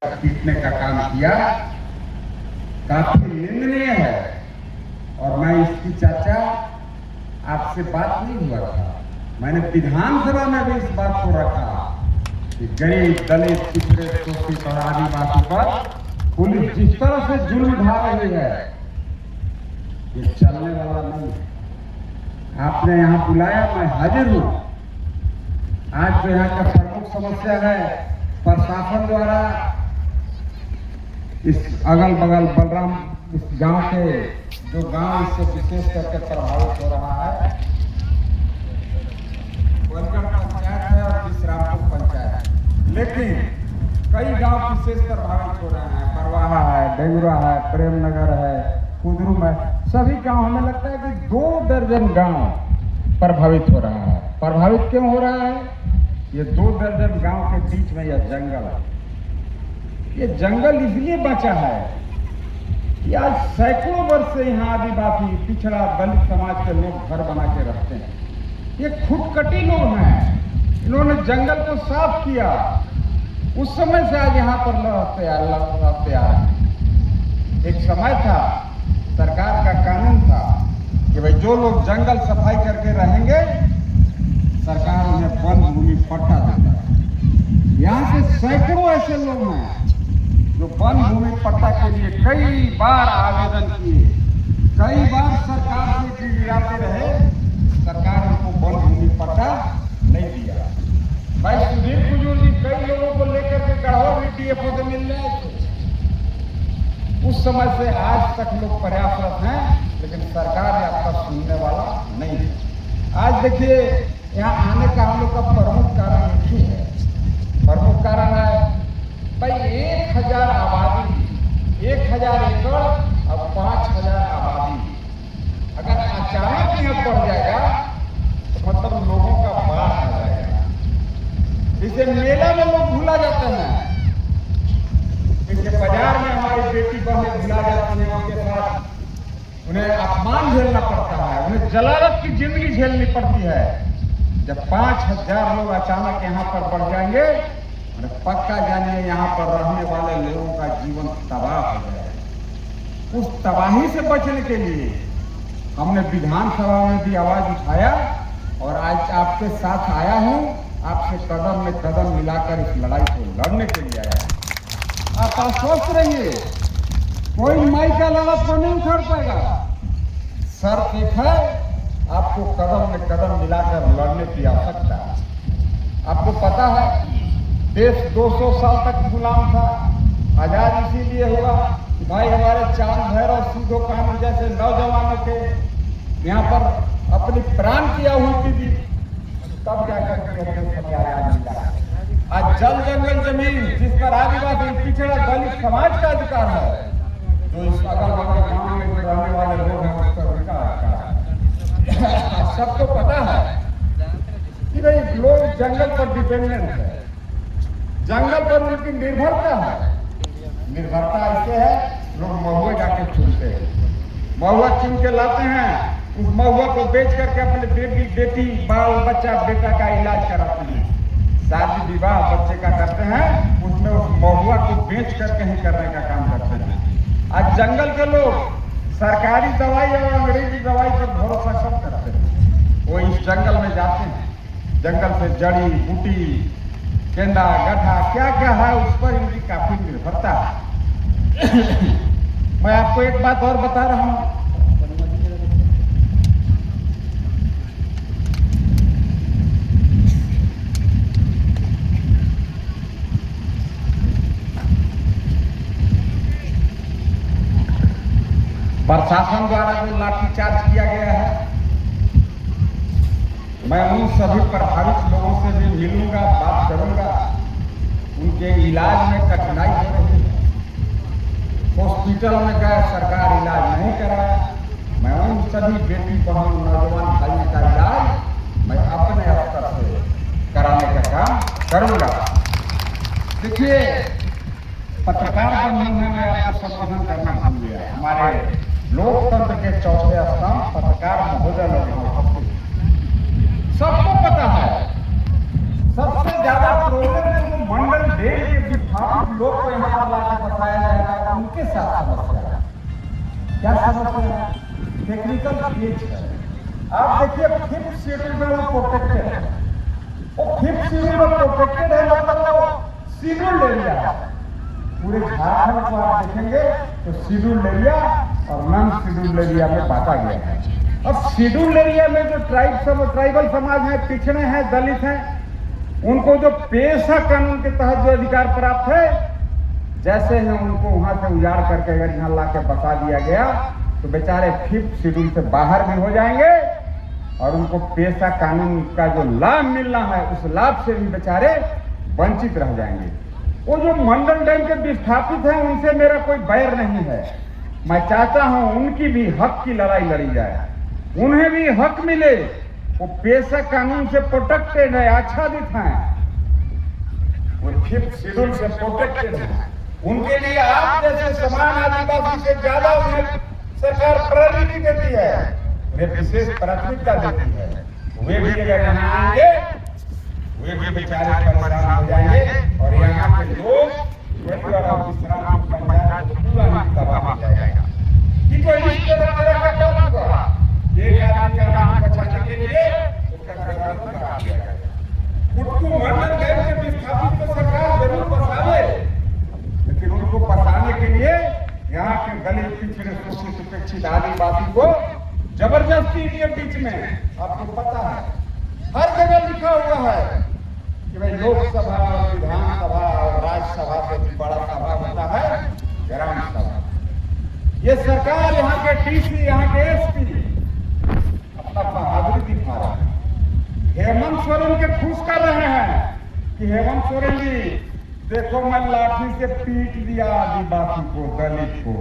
पीटने का काम किया काफी निंदनीय है। और मैं इसकी चर्चा आपसे बात नहीं हुआ था, मैंने विधानसभा में भी इस बात को रखा कि गरीब दलित पिछड़े शोषित और आदिवासी पर पुलिस जिस तरह से जुल्म ढा रही है ये चलने वाला नहीं है। आपने यहाँ बुलाया, मैं हाजिर हूँ। आज जो यहाँ का प्रमुख समस्या है, प्रशासन द्वारा इस अगल बगल बलराम इस गांव के जो गांव इससे विशेष करके प्रभावित हो रहा है, वनगढ़ पंचायत है और विश्रामपुर पंचायत, लेकिन कई गांव विशेष प्रभावित हो रहे हैं। परवाहा है, डेंगुरा है, प्रेमनगर है, कुदरुम है, सभी गांव हमें लगता है कि 2 दर्जन गांव प्रभावित हो रहा है। प्रभावित क्यों हो रहा है? ये 2 दर्जन गांव के बीच में यह जंगल है। ये जंगल इसलिए बचा है कि आज सैकड़ों वर्ष से यहाँ आदिवासी पिछड़ा दलित समाज के लोग घर बना के रहते हैं। ये खुदकटी लोग हैं, इन्होंने जंगल को साफ किया। उस समय से आज यहाँ पर रहते आ रहे। एक समय था, सरकार का कानून था कि भाई जो लोग जंगल सफाई करके रहेंगे सरकार उन्हें वन भूमि पट्टा देता है। यहाँ से सैकड़ों ऐसे लोग हैं जो वन भूमि पट्टा के लिए कई बार आवेदन किए, कई बार सरकार से गिराते रहे, सरकार उनको वन भूमि पट्टा नहीं दिया। भाई सुधीर कुजूर जी कई लोगों को लेकर के गढ़वा भी DFO से मिल रहे थे। उस समय से आज तक लोग प्रयासरत हैं, लेकिन सरकार ने आपका सुनने वाला नहीं है। आज देखिए यहाँ आने का हम लोग का प्रमुख कारण एक ही है। प्रमुख कारण है भाई 1000 आबादी, 1000 एकड़ और 5000 आबादी अगर अचानक यहाँ बढ़ जाएगा तो मतलब लोगों का बाढ़ आ जाएगा। इसे मेला में लोग भूला जाते हैं, इनके बाजार में हमारी बेटी बहनें भुला जाती हैं, उनके साथ उन्हें अपमान झेलना पड़ता है, उन्हें जलालत की जिंदगी झेलनी पड़ती है। जब 5000 लोग अचानक यहाँ पर बढ़ जाएंगे, पक्का जानिए यहाँ पर रहने वाले लोगों का जीवन तबाह हो जाएगा। उस तबाही से बचने के लिए हमने विधानसभा में भी आवाज उठाया और आज आपके साथ आया हूँ, आपसे कदम में कदम मिलाकर इस लड़ाई को लड़ने के लिए आया। आप आश्वस्त रहिए, कोई माई का लालच को नहीं उखाड़ पाएगा। शर्त एक है, आपको कदम में कदम मिलाकर लड़ने की आवश्यकता है। आपको पता है देश 200 साल तक गुलाम था। आजाद इसीलिए हुआ कि भाई हमारे चांद भैरव सिद्धो कानू जैसे नौजवानों के यहाँ पर अपनी प्राण किया हुई थी, तब जाकर आजाद मिला। आज जल जंगल जमीन जिस पर आदिवासी पिछड़ा दलित समाज का अधिकार है, जो इस अगल बगल गाँव में रहने वाले लोग हैं उस पर उनका अधिकार है। सबको पता है कि भाई लोग जंगल पर डिपेंडेंट है, जंगल पर उनकी निर्भरता है। निर्भरता ऐसे है, लोग महुआ जाके चुनते हैं, महुआ चुन के लाते हैं, उस महुआ को बेच करके अपने बेटी बाल बच्चा बेटा का इलाज कराते हैं। शादी विवाह बच्चे का करते हैं, उसमें उस महुआ को बेच करके ही करने का काम करते हैं। आज जंगल के लोग सरकारी दवाई और अंग्रेजी दवाई पर भरोसा कम करते हैं। वो इस जंगल में जाते हैं, जंगल से जड़ी बूटी गेंदा गड्ढा क्या क्या है उस पर इनकी काफी निर्भरता है। मैं आपको एक बात और बता रहा हूं, प्रशासन द्वारा जो लाठीचार्ज किया गया है, मैं उन सभी प्रभावित लोगों से भी मिलूंगा, बात करूंगा। उनके इलाज में कठिनाई हो रही है, हॉस्पिटल में गए सरकार इलाज नहीं कराया। मैं उन सभी बेटी बहन नौजवान भाइयों का इलाज मैं अपने स्तर से कराने का काम करूंगा। देखिए, पत्रकार बनने में मैं आपको संबोधन करना भूल गया। हमारे लोकतंत्र के चौथे स्तंभ पत्रकार महोदय लोग सबको पता है, सबसे ज्यादा प्रॉब्लम है वो मंडल डेढ़ के हम लोग को यहाँ पर लाकर बताया जाएगा उनके साथ समस्या है। क्या समस्या है? टेक्निकल ग्लिच है। आप देखिए 5th शेड्यूल में वो प्रोटेक्टेड है, वो 5th शेड्यूल में प्रोटेक्टेड है, मतलब वो शेड्यूल एरिया है। पूरे झारखंड को आप देखेंगे तो शेड्यूल एरिया और नॉन शेड्यूल एरिया में बांटा गया है। अब शेड्यूल एरिया में जो ट्राइबल समाज है, पिछड़े हैं, दलित हैं, उनको जो पेशा कानून के तहत जो अधिकार प्राप्त है, जैसे ही उनको वहां से उजाड़ करके अगर यहाँ ला के बसा दिया गया तो बेचारे 5th शेड्यूल से बाहर भी हो जाएंगे और उनको पेशा कानून का जो लाभ मिलना है उस लाभ से भी बेचारे वंचित रह जाएंगे। वो जो मंडल डैम के विस्थापित हैं उनसे मेरा कोई बैर नहीं है। मैं चाहता हूं उनकी भी हक की लड़ाई लड़ी जाए, उन्हें भी हक मिले। वो पेशा कानून से प्रोटेक्टेड है, आच्छादित हैं, वो 5th शेड्यूल से प्रोटेक्टेड है। उनके लिए आप जैसे समान आदिवासी से ज्यादा उन्हें सरकार प्रायोरिटी देती है, उन्हें विशेष प्राथमिकता देती है। वे भी अगर यहाँ आएंगे वे भी बेचारे परेशान हो जाएंगे और यहाँ के लोग पूरा तबाह हो जाएगा। कि कोई इस तरह का क्या होगा? एक आदमी का नाम बचाने के लिए उसका घर बना दिया गया। कुट्टू मंडल डैम के विस्थापित को सरकार जरूर बसावे, लेकिन उनको बसाने के लिए यहाँ के दलित, पिछड़े, शोषित, उपेक्षित आदिवासी को जबरदस्ती के बीच में, आपको पता है हर जगह लिखा हुआ है कि भाई लोकसभा और विधानसभा और राज्यसभा से भी बड़ा सभा होता है ग्राम सभा। ये सरकार, यहाँ के डीसी, यहाँ के एसपी अपना बहादुरी दिखा रहा है। हेमंत सोरेन के खुश कर रहे हैं कि हेमंत सोरेन जी देखो मैं लाठी से पीट दिया आदिवासी को, दलित को,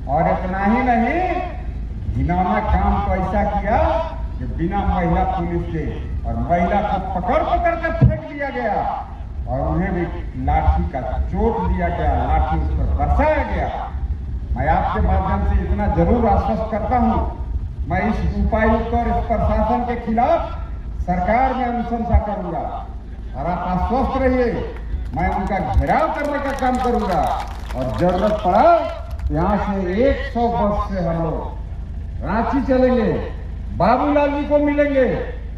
और इतना ही नहीं घिनौना काम तो ऐसा किया कि बिना महिला पुलिस के और महिला को पकड़ कर फेंक दिया गया और उन्हें भी लाठी का चोट दिया गया, लाठी उस पर बरसाया गया। मैं आपके माध्यम से इतना जरूर आश्वस्त करता हूं, मैं इस उपायुक्त और इस प्रशासन के खिलाफ सरकार में अनुशंसा करूंगा और आप आश्वस्त रहिए, मैं उनका घेराव करने का काम करूंगा और जरूरत पड़ा यहाँ से 100 बस से हम लोग रांची चलेंगे, बाबूलाल जी को मिलेंगे,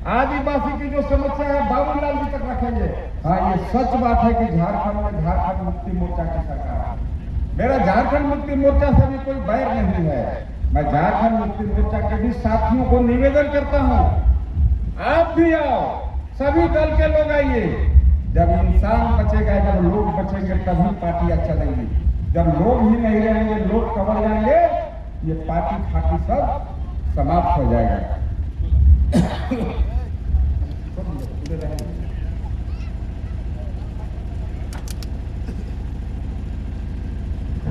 आदिवासी की जो समस्या है बाबूलाल जी तक रखेंगे। हाँ, ये सच बात है कि झारखंड में झारखंड मुक्ति मोर्चा की सरकार है। मेरा झारखंड मुक्ति मोर्चा से भी कोई बैर नहीं है। मैं झारखंड मुक्ति मोर्चा के भी साथियों को निवेदन करता हूँ, आप भी आओ, सभी दल के लोग आइए। जब इंसान बचेगा, जब लोग बचेंगे तभी पार्टियां चलेंगी। जब लोग ही नहीं रहेंगे, लोग कमर जाएंगे, ये पार्टी फाटी सब समाप्त हो जाएगा।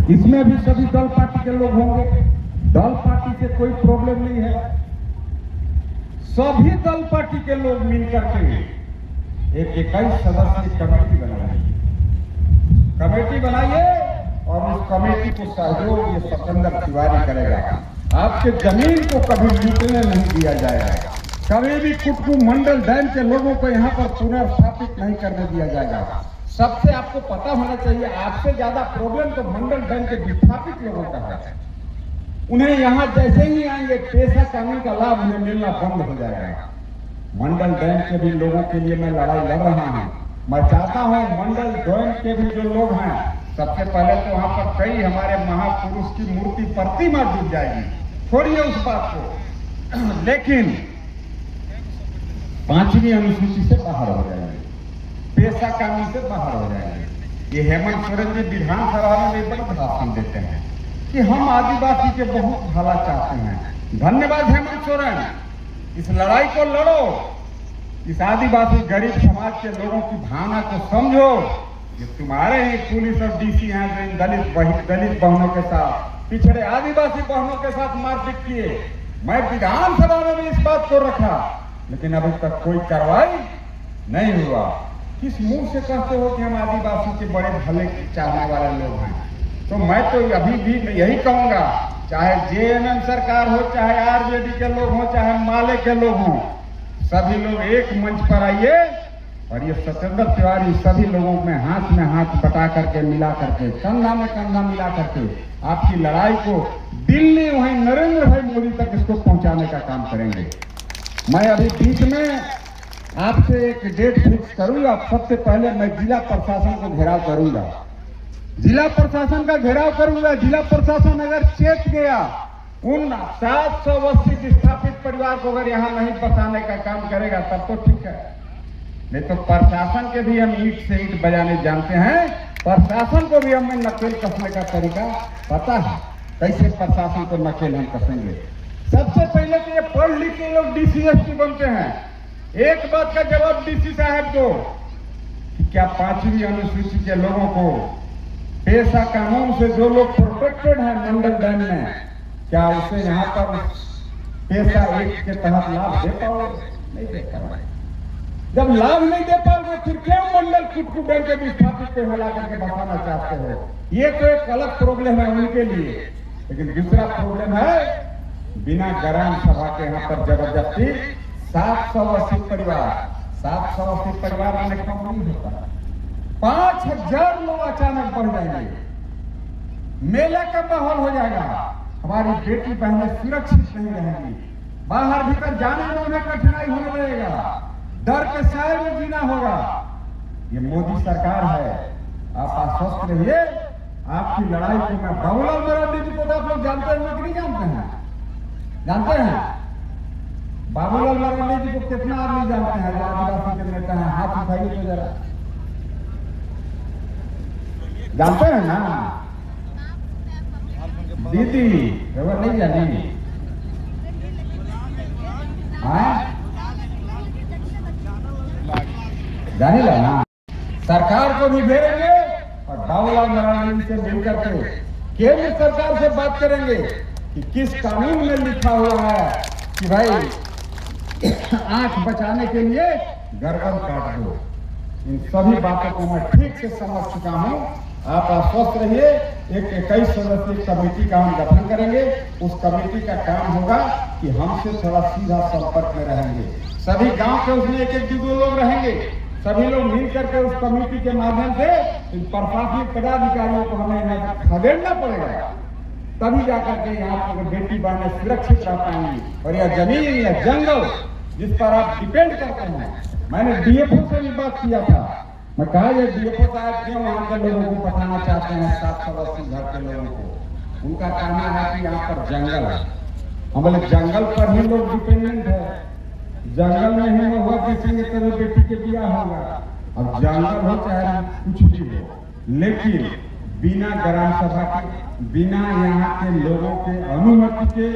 इसमें भी सभी दल पार्टी के लोग होंगे, दल पार्टी से कोई प्रॉब्लम नहीं है। सभी दल पार्टी के लोग मिलकर के एक 21 सदस्यीय कमेटी बनाइए और उस कमेटी को सहयोग ये सतेंद्र तिवारी करेगा। आपके जमीन को कभी लूटने नहीं दिया जाएगा, कभी भी कुट्टू मंडल डैम के लोगों को यहाँ पर पुनर्स्थापित नहीं करने दिया जाएगा। सबसे आपको पता होना चाहिए, आपसे ज्यादा प्रॉब्लम तो मंडल डैम के विस्थापित लोगों का है। उन्हें यहाँ जैसे ही आएंगे पेशा कानून का लाभ उन्हें मिलना बंद हो जाएगा। मंडल डैम के भी लोगों के लिए मैं लड़ाई लड़ रहा हूँ। मैं चाहता हूँ मंडल डैम के भी जो लोग हैं, सबसे पहले तो वहाँ पर कई हमारे महापुरुष की मूर्ति प्रतिमा डूब जाएगी, छोड़िए उस बात को, लेकिन 5वीं अनुसूची से बाहर हो जाएंगे, पेशा कानून से बाहर हो जाएंगे। ये हेमंत सोरेन जी विधानसभा में बड़ा भाषण देते हैं कि हम आदिवासी के बहुत भला चाहते हैं। धन्यवाद हेमंत सोरेन, इस लड़ाई को लड़ो, इस आदिवासी गरीब समाज के लोगों की भावना को समझो। ये तुम्हारे ही पुलिस और डीसी हैं जो इन दलित बहनों के साथ, पिछड़े आदिवासी बहनों के साथ मारपीट किए। मैं विधानसभा में भी इस बात को रखा, लेकिन अभी तक कोई कार्रवाई नहीं हुआ। किस मुंह से कहते हो कि हम आदिवासी के बड़े भले चाहने वाले लोग हैं? तो मैं तो अभी भी यही कहूंगा, चाहे जेएमएम सरकार हो, चाहे आरजेडी के लोग हो, चाहे माले के लोग हों, सभी लोग एक मंच पर आइए और ये सत्येंद्र तिवारी सभी लोगों में हाथ बटा करके मिला करके कंधा में कंधा मिला करके आपकी लड़ाई को दिल्ली वहीं नरेंद्र भाई मोदी तक इसको पहुंचाने का काम करेंगे। मैं अभी बीच में आपसे एक डेट फिक्स करूंगा। सबसे पहले मैं जिला प्रशासन को घेराव करूंगा, जिला प्रशासन का घेराव करूंगा। जिला प्रशासन अगर चेत गया उन 780 विस्थापित परिवार को अगर यहाँ नहीं बसाने का काम करेगा तब तो ठीक है, नहीं तो प्रशासन के भी हम ईंट से ईंट बजाने जानते हैं। प्रशासन को भी हमें नकेल कसने का तरीका पता है, कैसे प्रशासन को नकेल हम कसेंगे। सबसे पहले तो ये पढ़ लिख के लोग DCSP बनते हैं। एक बात का जवाब DC साहब को कि क्या 5वीं अनुसूची के लोगों को पेशा कानून से जो लोग प्रोटेक्टेड हैं मंडल डैम में, क्या उसे यहाँ पर पेशा एक्ट के तहत लाभ दे पाओगे? नहीं दे पाओगे। जब लाभ नहीं दे पाओगे फिर क्यों मंडल कुटकू डैम के विस्थापित को हिला करके बसाना चाहते हो? ये तो एक अलग प्रॉब्लम है उनके लिए। लेकिन दूसरा प्रॉब्लम है बिना ग्राम सभा के यहाँ पर जबरदस्ती 780 परिवार में कम नहीं होता। 5000 लोग अचानक बढ़ जाएंगे, मेला का माहौल हो जाएगा। हमारी बेटी बहनें सुरक्षित नहीं रहेंगी, बाहर भीतर जाने में उन्हें कठिनाई होने लगेगा, डर के साए में जीना होगा। ये मोदी सरकार है, आप आश्वस्त रहिए। आपकी लड़ाई को मैं बाबूलाल मरांडी जी को आप लोग जानते हैं कि नहीं जानते हैं? जानते हैं बाबूलाल मरांडी जी को कितना आदमी जानते हैं? जो आदिवासी के नेता हैं, हाथ उठाइए तो जरा। जानते हैं ना दीदी? खबर नहीं जानी? जाने ना सरकार को भी भेजेंगे और बाबूलाल मरांडी से मिलकर के केंद्र सरकार से बात करेंगे कि किस कानून में लिखा हुआ है कि भाई आंख बचाने के लिए गर्दन काट दो। इन सभी बातों को मैं ठीक से समझ चुका हूं। आप आश्वस्त रहिए। एक 21 सदस्यीय कमेटी का हम गठन करेंगे। उस कमेटी का काम होगा कि हमसे थोड़ा सीधा संपर्क में रहेंगे। सभी गांव के उसमें एक दो लोग रहेंगे। सभी लोग मिलकर के उस कमेटी के माध्यम से इन प्रशासनिक पदाधिकारियों को हमें यहाँ खदेड़ना पड़ेगा, तभी जाकर के यहाँ पर बेटी बहनें सुरक्षित रह पाएंगी। और यह जमीन या जंगल जिस पर आप डिपेंड करते हैं, मैंने DFO से भी बात किया था। मैं कहा ये DFO साहब क्यों वहाँ के लोगों को पठाना चाहते हैं 780 घर के लोगों को? उनका कहना है कि यहाँ पर जंगल है। हम बोले जंगल पर ही लोग डिपेंडेंट है, जंगल में ही हुआ किसी की तरह बेटी के बिया होगा। अब जंगल हो चाहे कुछ भी हो, लेकिन बिना ग्राम सभा के, बिना यहाँ के लोगों के अनुमति के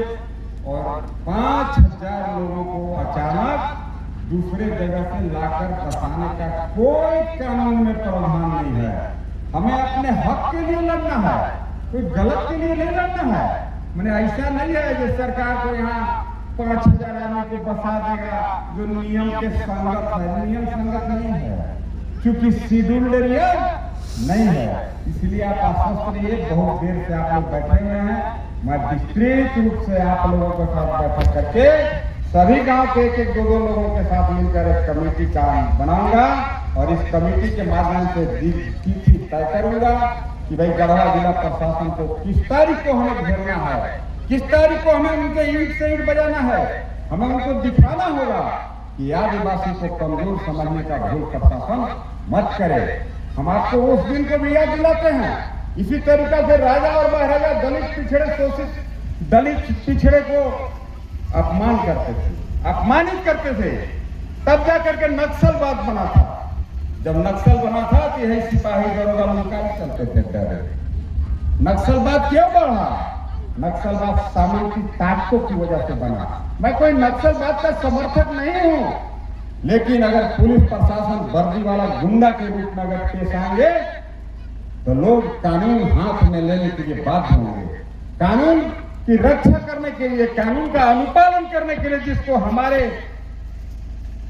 और 5000 लोगों को अचानक दूसरे जगह से लाकर बसाने का कोई कानून में प्रावधान नहीं है। हमें अपने हक के लिए लड़ना है, कोई गलत के लिए नहीं लड़ना है। मैंने ऐसा नहीं है जो सरकार को यहाँ 5000 आदमी को बसा देगा जो नियम के संगत है। नियम संगत नहीं है क्योंकि शेड्यूल्ड एरिया नहीं है। इसलिए आप आश्वस्त रहिए। बहुत देर से आप लोग बैठे हुए हैं। मैं विस्तृत रूप से आप लोगों के साथ बैठक करके सभी गांव के एक दो लोगों के साथ मिलकर एक कमेटी का बनाऊंगा और इस कमेटी के माध्यम से तिथि तय करूंगा कि भाई गढ़वा जिला प्रशासन को किस तारीख को हमें घेरना है, किस तारीख को हमें उनके ईंट से ईंट बजाना है। हमें उनको दिखाना होगा कि आदिवासी को कमजोर समझने का भूल प्रशासन मत करे। हम आपको उस दिन को भी याद दिलाते हैं। इसी तरीका से राजा और महाराजा दलित पिछड़े शोषित दलित पिछड़े को अपमान करते थे, अपमानित करते थे, तब जाकर के नक्सलवाद बना था। जब नक्सल बना था तो यही सिपाही दरोगा निकाल चलते थे डरे। नक्सलवाद क्यों बढ़ा? नक्सलवाद सामाजिक ताकतों की वजह से बना। मैं कोई नक्सलवाद का समर्थक नहीं हूं, लेकिन अगर पुलिस प्रशासन वर्दी वाला गुंडा के रूप में अगर पेश आएंगे तो लोग कानून हाथ में लेने के लिए बाध्य होंगे। कानून की रक्षा करने के लिए, कानून का अनुपालन करने के लिए, जिसको हमारे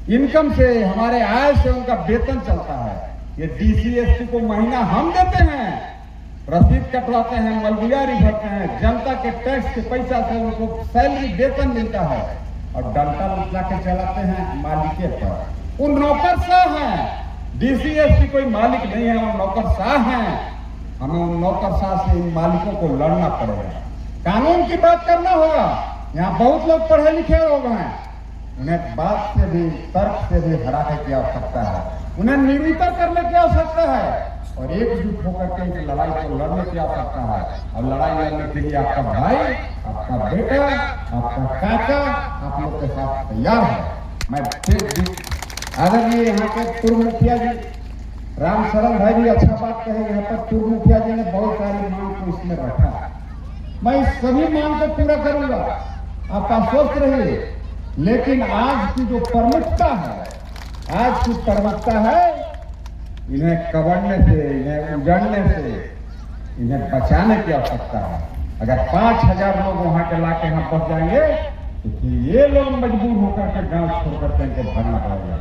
इनकम से, हमारे आय से उनका वेतन चलता है। ये DCSP को महीना हम देते हैं, रसीद कटवाते हैं, मलबियारी भरते हैं, जनता के टैक्स के पैसा से उनको सैलरी वेतन मिलता है और डंडा उठा के चलाते हैं मालिके पर। वो नौकरशाह हैं, डीसीएस की कोई मालिक नहीं है, वो नौकरशाह हैं। हमें उन नौकरशाह से इन मालिकों को लड़ना पड़ेगा, कानून की बात करना होगा। यहाँ बहुत लोग पढ़े लिखे लोग हैं, उन्हें बात से भी तर्क से भी हराने की आवश्यकता है, उन्हें निरूपित करने की आवश्यकता है और एकजुट होकर के इस लड़ाई को लड़ने की आवश्यकता है। और लड़ाई लड़ने के लिए आपका भाई, आपका बेटा, आपका काका आप लोग के साथ तैयार है। मैं फिर भी आदरणीय यहाँ के पूर्व मुखिया जी राम शरण भाई भी अच्छा बात कहे, यहाँ पर पूर्व मुखिया जी ने बहुत सारी मांग को इसमें रखा। मैं इस सभी मांग को पूरा करूंगा, आप आश्वस्त रहिए। लेकिन आज की जो प्रमुखता है, आज की प्रमुखता है इन्हें कवड़ने से, इन्हें उजड़ने से, इन्हें बचाने की आवश्यकता है। अगर 5000 लोग वहां के लाके यहाँ पहुंच जाएंगे तो फिर ये लोग मजबूर होकर के गांव छोड़कर के इनको भागना पड़ेगा।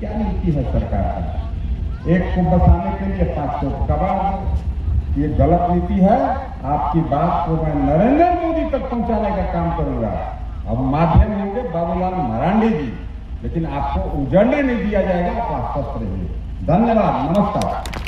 क्या नीति है सरकार की? एक को बचाने के लिए 500 कबाड़ दो, ये गलत नीति है। आपकी बात को मैं नरेंद्र मोदी तक पहुंचाने का काम करूंगा। अब माध्यम होंगे बाबूलाल मरांडी जी, लेकिन आपको उजड़ने नहीं दिया जाएगा। आप आश्वस्त रहिए। धन्यवाद, नमस्कार।